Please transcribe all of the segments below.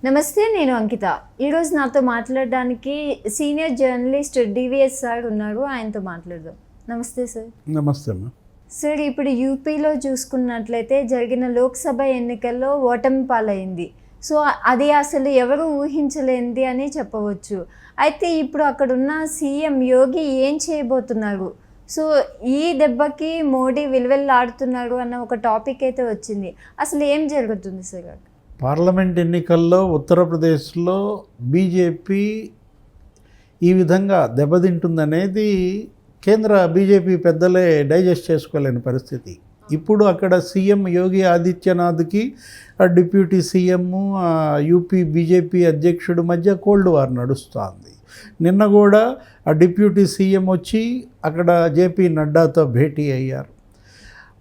నమస్తే, నేను అంకిత. ఈరోజు నాతో మాట్లాడడానికి సీనియర్ జర్నలిస్ట్ డివిఎస్ సార్ ఉన్నారు. ఆయనతో మాట్లాడదాం. నమస్తే సార్. నమస్తే అమ్మా. సార్, ఇప్పుడు యూపీలో చూసుకున్నట్లయితే జరిగిన లోక్సభ ఎన్నికల్లో ఓటమి పాలైంది. సో అది అసలు ఎవరు ఊహించలేనిది అని చెప్పవచ్చు. అయితే ఇప్పుడు అక్కడున్న సీఎం యోగి ఏం చేయబోతున్నారు? సో ఈ దెబ్బకి మోడీ విలువెల్లాడుతున్నారు అన్న ఒక టాపిక్ అయితే వచ్చింది. అసలు ఏం జరుగుతుంది సార్? పార్లమెంట్ ఎన్నికల్లో ఉత్తరప్రదేశ్లో బీజేపీ ఈ విధంగా దెబ్బతింటుందనేది కేంద్ర బీజేపీ పెద్దలే డైజెస్ట్ చేసుకోలేని పరిస్థితి. ఇప్పుడు అక్కడ సీఎం యోగి ఆదిత్యనాథ్కి డిప్యూటీ సీఎం యూపీ బీజేపీ అధ్యక్షుడి మధ్య కోల్డ్ వార్ నడుస్తోంది. నిన్న కూడా ఆ డిప్యూటీ సీఎం వచ్చి అక్కడ జేపీ నడ్డాతో భేటీ అయ్యారు.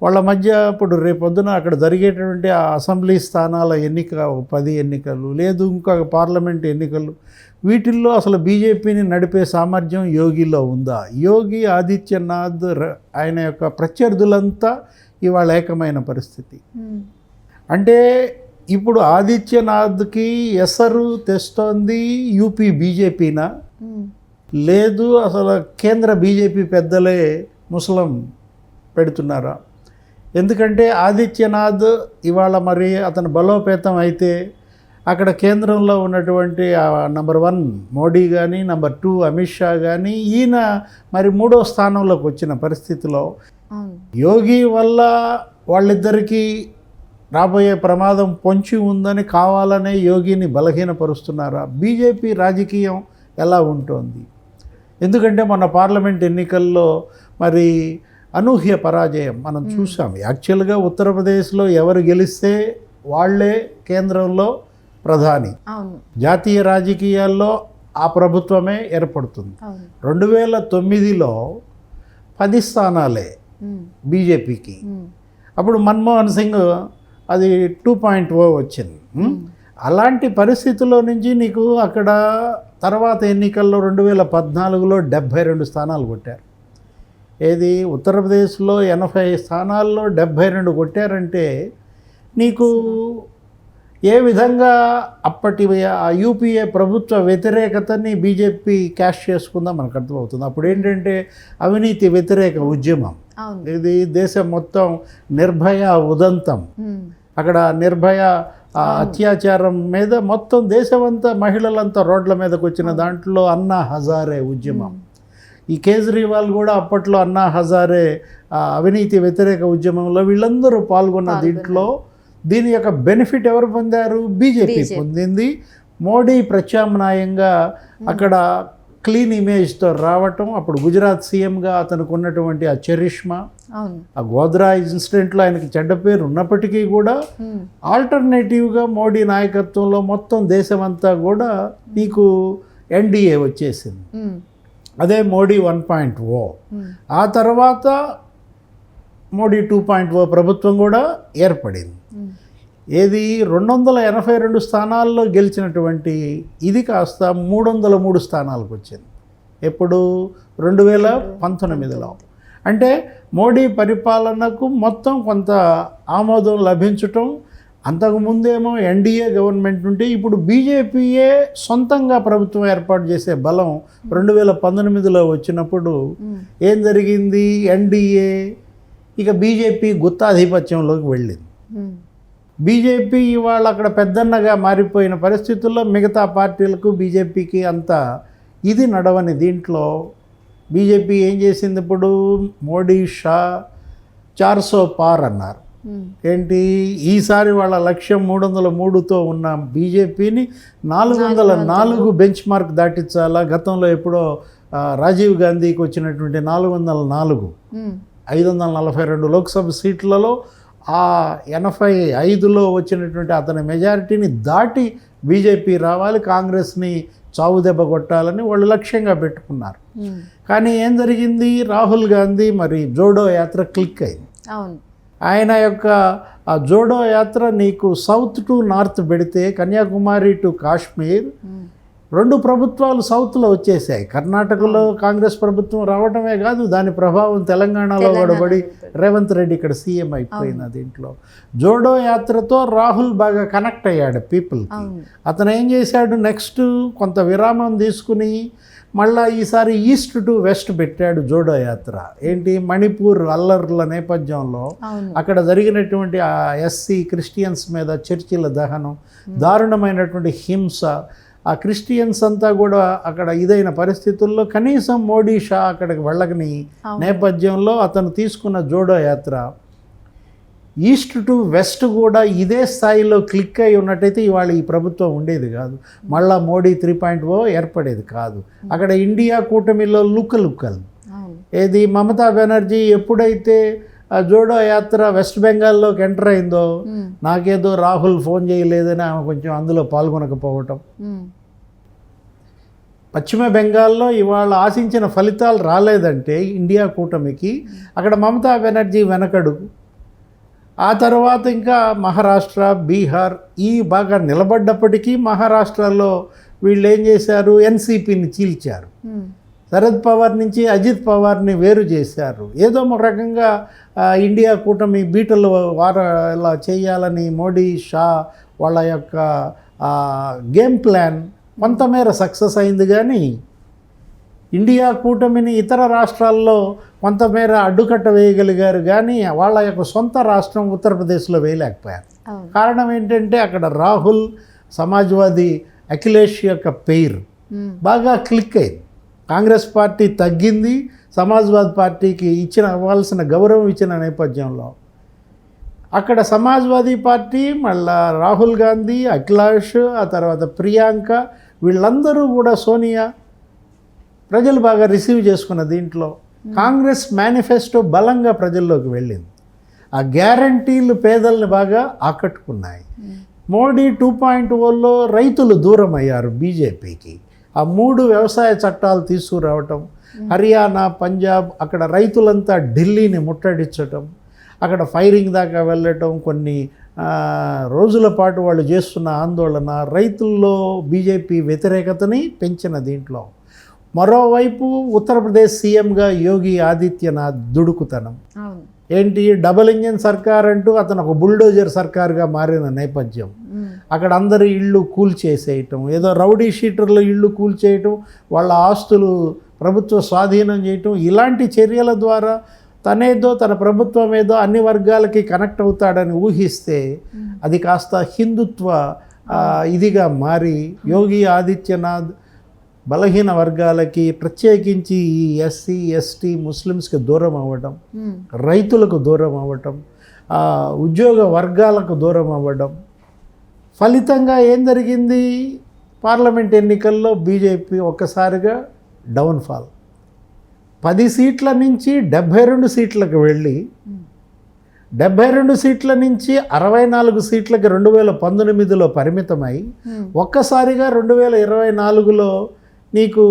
వాళ్ళ మధ్య ఇప్పుడు రేపొద్దున అక్కడ జరిగేటటువంటి ఆ అసెంబ్లీ స్థానాల ఎన్నిక 10 ఎన్నికలు లేదు, ఇంకా పార్లమెంట్ ఎన్నికలు, వీటిల్లో అసలు బీజేపీని నడిపే సామర్థ్యం యోగిలో ఉందా? యోగి ఆదిత్యనాథ్ ఆయన యొక్క ప్రత్యర్థులంతా ఇవాళ ఏకమైన పరిస్థితి. అంటే ఇప్పుడు ఆదిత్యనాథ్కి ఎసరు తెస్తోంది యూపీ బీజేపీనా, లేదు అసలు కేంద్ర బీజేపీ పెద్దలే ముసలం పెడుతున్నారా? ఎందుకంటే ఆదిత్యనాథ్ ఇవాళ మరి అతను బలోపేతం అయితే అక్కడ కేంద్రంలో ఉన్నటువంటి నంబర్ 1 మోడీ కానీ, నంబర్ 2 అమిత్ షా కానీ, ఈయన మరి 3వ స్థానంలోకి వచ్చిన పరిస్థితిలో యోగి వల్ల వాళ్ళిద్దరికీ రాబోయే ప్రమాదం పొంచి ఉందని కావాలనే యోగిని బలహీనపరుస్తున్నారా? బీజేపీ రాజకీయం ఎలా ఉంటుంది? ఎందుకంటే మన పార్లమెంట్ ఎన్నికల్లో మరి అనూహ్య పరాజయం మనం చూసాం. యాక్చువల్గా ఉత్తరప్రదేశ్లో ఎవరు గెలిస్తే వాళ్లే కేంద్రంలో ప్రధాని, జాతీయ రాజకీయాల్లో ఆ ప్రభుత్వమే ఏర్పడుతుంది. 2009లో 10 స్థానాలే బీజేపీకి. అప్పుడు మన్మోహన్ సింగ్ అది 2.0 వచ్చింది. అలాంటి పరిస్థితుల్లో నుంచి నీకు అక్కడ తర్వాత ఎన్నికల్లో 2014లో 72 స్థానాలు కొట్టారు. ఏది ఉత్తరప్రదేశ్లో 80 స్థానాల్లో 72 కొట్టారంటే నీకు ఏ విధంగా అప్పటి ఆ యూపీఏ ప్రభుత్వ వ్యతిరేకతని బీజేపీ క్యాష్ చేసుకుందా మనకు అర్థమవుతుంది. అప్పుడు ఏంటంటే అవినీతి వ్యతిరేక ఉద్యమం, ఇది దేశం మొత్తం నిర్భయ ఉదంతం, అక్కడ నిర్భయ అత్యాచారం మీద మొత్తం దేశమంతా మహిళలంతా రోడ్ల మీదకి వచ్చిన దాంట్లో అన్నా హజారే ఉద్యమం. ఈ కేజ్రీవాల్ కూడా అప్పట్లో అన్నా హజారే అవినీతి వ్యతిరేక ఉద్యమంలో వీళ్ళందరూ పాల్గొన్న దీంట్లో దీని యొక్క బెనిఫిట్ ఎవరు పొందారు? బీజేపీ పొందింది. మోడీ ప్రత్యామ్నాయంగా అక్కడ క్లీన్ ఇమేజ్తో రావటం, అప్పుడు గుజరాత్ సీఎంగా అతనికి ఉన్నటువంటి ఆ చరిష్మా, ఆ గోద్రా ఇన్సిడెంట్లో ఆయనకి చెడ్డ పేరు ఉన్నప్పటికీ కూడా ఆల్టర్నేటివ్గా మోడీ నాయకత్వంలో మొత్తం దేశమంతా కూడా నీకు ఎన్డీఏ వచ్చేసింది. అదే మోడీ 1.0. ఆ తర్వాత మోడీ 2.0 ప్రభుత్వం కూడా ఏర్పడింది. ఏది 282 స్థానాల్లో గెలిచినటువంటి ఇది కాస్త 303 స్థానాలకు వచ్చింది. ఎప్పుడు 2019లో. అంటే మోడీ పరిపాలనకు మొత్తం కొంత ఆమోదం లభించటం. అంతకుముందేమో ఎన్డీఏ గవర్నమెంట్ ఉంటే ఇప్పుడు బీజేపీయే సొంతంగా ప్రభుత్వం ఏర్పాటు చేసే బలం 2019లో వచ్చినప్పుడు ఏం జరిగింది? ఎన్డీఏ ఇక బీజేపీ గుత్తాధిపత్యంలోకి వెళ్ళింది. బీజేపీ ఇవాళ అక్కడ పెద్దన్నగా మారిపోయిన పరిస్థితుల్లో మిగతా పార్టీలకు బీజేపీకి అంత ఇది నడవని దీంట్లో బీజేపీ ఏం చేసింది? ఇప్పుడు మోడీ షా 400 పార్ అన్నారు. ఏంటి ఈసారి వాళ్ళ లక్ష్యం 303తో ఉన్న బీజేపీని 404 బెంచ్ మార్క్ దాటించాలా. గతంలో ఎప్పుడో రాజీవ్ గాంధీకి వచ్చినటువంటి 404, 542 లోక్సభ సీట్లలో ఆ 85లో వచ్చినటువంటి అతని మెజారిటీని దాటి బీజేపీ రావాలి, కాంగ్రెస్ని చావుదెబ్బ కొట్టాలని వాళ్ళు లక్ష్యంగా పెట్టుకున్నారు. కానీ ఏం జరిగింది? రాహుల్ గాంధీ మరి జోడో యాత్ర క్లిక్ అయింది. ఆయన యొక్క ఆ జోడో యాత్ర నీకు సౌత్ టు నార్త్ పెడితే కన్యాకుమారి టు కాశ్మీర్ 2 ప్రభుత్వాలు సౌత్లో వచ్చేసాయి. కర్ణాటకలో కాంగ్రెస్ ప్రభుత్వం రావటమే కాదు, దాని ప్రభావం తెలంగాణలో కూడా పడి రేవంత్ రెడ్డి ఇక్కడ సీఎం అయిపోయిన దీంట్లో. జోడో యాత్రతో రాహుల్ బాగా కనెక్ట్ అయ్యాడు పీపుల్కి. అతను ఏం చేశాడు, నెక్స్ట్ కొంత విరామం తీసుకుని మళ్ళా ఈసారి ఈస్ట్ టు వెస్ట్ పెట్టాడు జోడో యాత్ర. ఏంటి, మణిపూర్ అల్లర్ల నేపథ్యంలో అక్కడ జరిగినటువంటి ఆ ఎస్సీ క్రిస్టియన్స్ మీద చర్చిల దహనం, దారుణమైనటువంటి హింస, ఆ క్రిస్టియన్స్ అంతా కూడా అక్కడ ఇదైన పరిస్థితుల్లో కనీసం మోడీ షా అక్కడికి వెళ్ళకని నేపథ్యంలో అతను తీసుకున్న Jodo Yatra east to west కూడా ఇదే స్థాయిలో క్లిక్ అయి ఉన్నట్టయితే ఇవాళ ఈ ప్రభుత్వం ఉండేది కాదు, మళ్ళా మోడీ 3.0 ఏర్పడేది కాదు. అక్కడ ఇండియా కూటమిలో లుక్కలు ఏది, మమతా బెనర్జీ ఎప్పుడైతే జోడో యాత్ర వెస్ట్ బెంగాల్లోకి ఎంటర్ అయిందో నాకేదో రాహుల్ ఫోన్ చేయలేదని ఆమె కొంచెం అందులో పాల్గొనకపోవటం, పశ్చిమ బెంగాల్లో ఇవాళ ఆశించిన ఫలితాలు రాలేదంటే ఇండియా కూటమికి అక్కడ మమతా బెనర్జీ వెనకడుగు. ఆ తర్వాత ఇంకా మహారాష్ట్ర, బీహార్ ఈ బాగా నిలబడ్డప్పటికీ మహారాష్ట్రలో వీళ్ళు ఏం చేశారు, ఎన్సీపీని చీల్చారు. శరద్ పవార్ నుంచి అజిత్ పవార్ని వేరు చేశారు. ఏదో ఒక రకంగా ఇండియా కూటమి బీటలు ఇలా చేయాలని మోడీ షా వాళ్ళ యొక్క గేమ్ ప్లాన్ కొంతమేర సక్సెస్ అయింది. కానీ ఇండియా కూటమిని ఇతర రాష్ట్రాల్లో కొంతమేర అడ్డుకట్ట వేయగలిగారు, కానీ వాళ్ళ యొక్క సొంత రాష్ట్రం ఉత్తరప్రదేశ్లో వేయలేకపోయారు. కారణం ఏంటంటే అక్కడ రాహుల్, సమాజ్వాదీ అఖిలేష్ యొక్క పేరు బాగా క్లిక్ అయింది. కాంగ్రెస్ పార్టీ తగ్గింది, సమాజ్వాదీ పార్టీకి ఇవ్వాల్సిన గౌరవం ఇచ్చిన నేపథ్యంలో అక్కడ సమాజ్వాదీ పార్టీ మళ్ళా రాహుల్ గాంధీ, అఖిలేష్, ఆ తర్వాత ప్రియాంక వీళ్ళందరూ కూడా సోనియా ప్రజలు బాగా రిసీవ్ చేసుకున్న దీంట్లో కాంగ్రెస్ మేనిఫెస్టో బలంగా ప్రజల్లోకి వెళ్ళింది. ఆ గ్యారంటీలు పేదల్ని బాగా ఆకట్టుకున్నాయి. మోడీ 2.0లో రైతులు దూరం అయ్యారు బీజేపీకి. ఆ 3 వ్యవసాయ చట్టాలు తీసుకురావటం, హర్యానా, పంజాబ్ అక్కడ రైతులంతా ఢిల్లీని ముట్టడించటం, అక్కడ ఫైరింగ్ దాకా వెళ్ళటం, కొన్ని రోజుల పాటు వాళ్ళు చేస్తున్న ఆందోళన రైతుల్లో బీజేపీ వ్యతిరేకతని పెంచిన దీంట్లో. మరోవైపు ఉత్తరప్రదేశ్ సీఎంగా యోగి ఆదిత్యనాథ్ దుడుకుతనం ఏంటి, డబుల్ ఇంజిన్ సర్కార్ అంటూ అతను ఒక బుల్డోజర్ సర్కార్గా మారిన నేపథ్యం. అక్కడ అందరి ఇళ్ళు కూల్చేసేయటం, ఏదో రౌడీ షీటర్లు ఇళ్ళు కూల్చేయటం, వాళ్ళ ఆస్తులు ప్రభుత్వ స్వాధీనం చేయటం, ఇలాంటి చర్యల ద్వారా తనేదో తన ప్రభుత్వం ఏదో అన్ని వర్గాలకి కనెక్ట్ అవుతాడని ఊహిస్తే అది కాస్త హిందుత్వ ఇదిగా మారి యోగి ఆదిత్యనాథ్ బలహీన వర్గాలకి ప్రత్యేకించి ఈ ఎస్సీ, ఎస్టీ, ముస్లిమ్స్కి దూరం అవ్వడం, రైతులకు దూరం అవ్వటం, ఉద్యోగ వర్గాలకు దూరం అవ్వడం, ఫలితంగా ఏం జరిగింది, పార్లమెంట్ ఎన్నికల్లో బీజేపీ ఒక్కసారిగా డౌన్ఫాల్. 10 సీట్ల నుంచి 72 సీట్లకు వెళ్ళి 72 సీట్ల నుంచి 64 సీట్లకి 2019లో పరిమితమై ఒక్కసారిగా 2024లో నీకు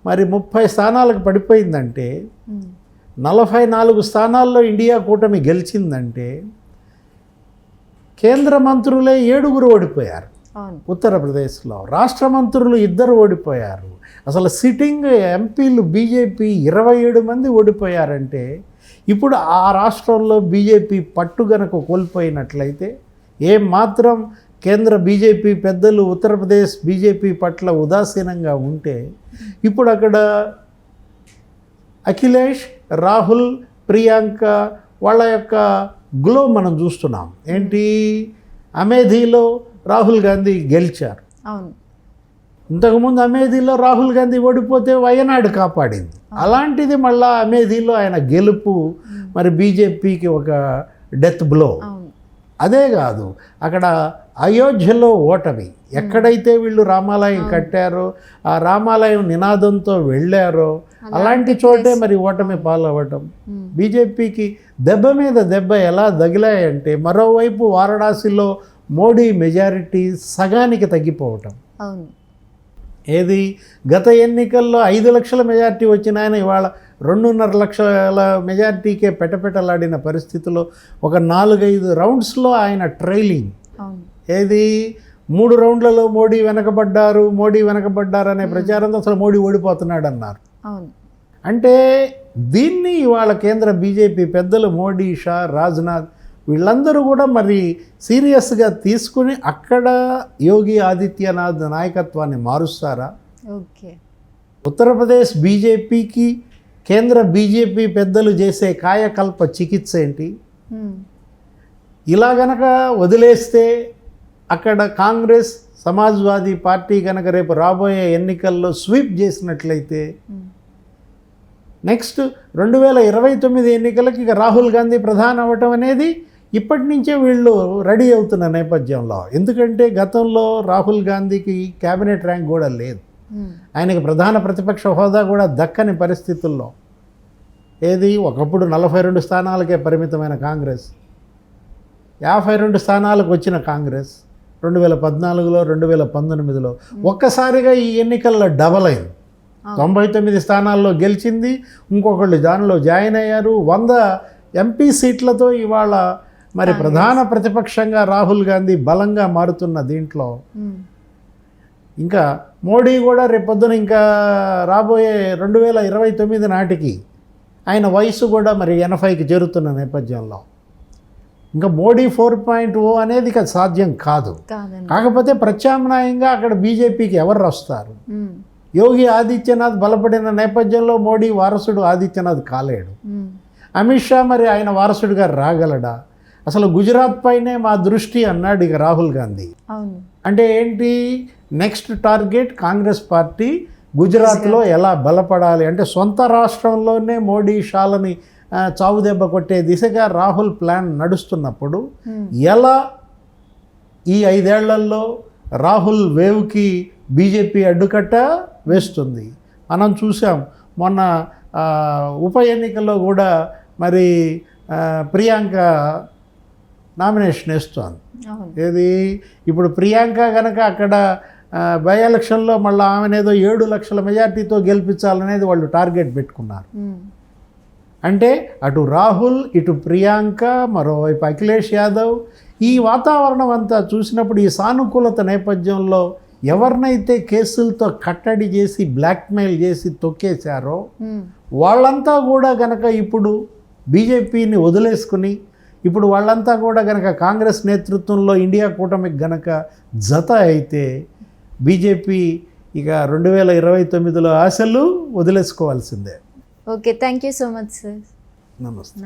మరి 30 స్థానాలకు పడిపోయిందంటే, 44 స్థానాల్లో ఇండియా కూటమి గెలిచిందంటే కేంద్ర మంత్రులే 7 ఓడిపోయారు ఉత్తరప్రదేశ్లో, రాష్ట్ర మంత్రులు 2 ఓడిపోయారు. అసలు సిట్టింగ్ ఎంపీలు బీజేపీ 27 మంది ఓడిపోయారంటే ఇప్పుడు ఆ రాష్ట్రంలో బీజేపీ పట్టు గనక కోల్పోయినట్లయితే ఏమాత్రం కేంద్ర బీజేపీ పెద్దలు ఉత్తరప్రదేశ్ బీజేపీ పట్ల ఉదాసీనంగా ఉంటే ఇప్పుడు అక్కడ అఖిలేష్, రాహుల్, ప్రియాంక వాళ్ళ యొక్క గ్లో మనం చూస్తున్నాం. ఏంటి, అమేథీలో రాహుల్ గాంధీ గెలిచారు. ఇంతకుముందు అమేథీలో రాహుల్ గాంధీ ఓడిపోతే వయనాడు కాపాడింది. అలాంటిది మళ్ళా అమేథీలో ఆయన గెలుపు మరి బీజేపీకి ఒక డెత్ బ్లో. అదే కాదు, అక్కడ అయోధ్యలో ఓటమి, ఎక్కడైతే వీళ్ళు రామాలయం కట్టారో ఆ రామాలయం నినాదంతో వెళ్ళారో అలాంటి చోటే మరి ఓటమి పాలవ్వటం. బీజేపీకి దెబ్బ మీద దెబ్బ ఎలా తగిలాయంటే మరోవైపు వారణాసిలో మోడీ మెజారిటీ సగానికి తగ్గిపోవటం. ఏది, గత ఎన్నికల్లో 5 లక్షల మెజారిటీ వచ్చిన ఆయన ఇవాళ 2.5 లక్షల మెజారిటీకే పెట్టలాడిన పరిస్థితిలో ఒక 4-5 రౌండ్స్లో ఆయన ట్రైలింగ్. ఏది, 3 రౌండ్లలో మోడీ వెనకబడ్డారు అనే ప్రచారంతో అసలు మోడీ ఓడిపోతున్నాడు అన్నారు. అవును. అంటే దీన్ని ఇవాళ కేంద్ర బీజేపీ పెద్దలు మోడీ, షా, రాజ్నాథ్ వీళ్ళందరూ కూడా మరి సీరియస్గా తీసుకుని అక్కడ యోగి ఆదిత్యనాథ్ నాయకత్వాన్ని మారుస్తారా? ఓకే. ఉత్తరప్రదేశ్ బీజేపీకి కేంద్ర బీజేపీ పెద్దలు చేసే కాయకల్ప చికిత్స ఏంటి? ఇలా గనక వదిలేస్తే అక్కడ కాంగ్రెస్, సమాజ్వాదీ పార్టీ కనుక రేపు రాబోయే ఎన్నికల్లో స్వీప్ చేసినట్లయితే నెక్స్ట్ 2029 ఎన్నికలకి ఇక రాహుల్ గాంధీ ప్రధాని అవ్వటం అనేది ఇప్పటి నుంచే వీళ్ళు రెడీ అవుతున్న నేపథ్యంలో, ఎందుకంటే గతంలో రాహుల్ గాంధీకి క్యాబినెట్ ర్యాంక్ కూడా లేదు, ఆయనకి ప్రధాన ప్రతిపక్ష హోదా కూడా దక్కని పరిస్థితుల్లో, ఏది ఒకప్పుడు 42 స్థానాలకే పరిమితమైన కాంగ్రెస్ 52 స్థానాలకు వచ్చిన కాంగ్రెస్ 2014లో 2019లో ఒక్కసారిగా ఈ ఎన్నికల్లో డబల్ అయింది. 99 స్థానాల్లో గెలిచింది, ఇంకొకళ్ళు దానిలో జాయిన్ అయ్యారు. 100 ఎంపీ సీట్లతో ఇవాళ మరి ప్రధాన ప్రతిపక్షంగా రాహుల్ గాంధీ బలంగా మారుతున్న దీంట్లో ఇంకా మోడీ కూడా రేపొద్దున ఇంకా రాబోయే 2029 నాటికి ఆయన వయసు కూడా మరి 80కి చేరుతున్న నేపథ్యంలో ఇంకా మోడీ 4.0 అనేది ఇక సాధ్యం కాదు. కాకపోతే ప్రత్యామ్నాయంగా అక్కడ బీజేపీకి ఎవరు వస్తారు? యోగి ఆదిత్యనాథ్ బలపడిన నేపథ్యంలో మోడీ వారసుడు ఆదిత్యనాథ్ కాలేడు. అమిత్ షా మరి ఆయన వారసుడిగా రాగలడా? అసలు గుజరాత్ పైనే మా దృష్టి అన్నాడు ఇక రాహుల్ గాంధీ. అంటే ఏంటి నెక్స్ట్ టార్గెట్? కాంగ్రెస్ పార్టీ గుజరాత్లో ఎలా బలపడాలి అంటే సొంత రాష్ట్రంలోనే మోడీ షాలని చావుదెబ్బ కొట్టే దిశగా రాహుల్ ప్లాన్ నడుస్తున్నప్పుడు ఎలా ఈ 5 ఏళ్లలో రాహుల్ వేవ్కి బీజేపీ అడ్డుకట్ట వేస్తుంది? మనం చూసాం మొన్న ఉప ఎన్నికల్లో కూడా మరి ప్రియాంక నామినేషన్ వేస్తోంది. ఏది ఇప్పుడు ప్రియాంక కనుక అక్కడ బై ఎలక్షన్లో మళ్ళీ ఆమెనేదో 7 లక్షల మెజార్టీతో గెలిపించాలనేది వాళ్ళు టార్గెట్ పెట్టుకున్నారు. అంటే అటు రాహుల్, ఇటు ప్రియాంక, మరోవైపు అఖిలేష్ యాదవ్, ఈ వాతావరణం అంతా చూసినప్పుడు ఈ సానుకూలత నేపథ్యంలో ఎవరినైతే కేసులతో కట్టడి చేసి బ్లాక్మెయిల్ చేసి తొక్కేశారో వాళ్ళంతా కూడా గనక ఇప్పుడు బీజేపీని వదిలేసుకుని ఇప్పుడు వాళ్ళంతా కూడా గనక కాంగ్రెస్ నేతృత్వంలో ఇండియా కూటమికి గనక జత అయితే బీజేపీ ఇక 2029లో ఆశలు వదిలేసుకోవాల్సిందే. Okay, thank you so much sir. నమస్తే.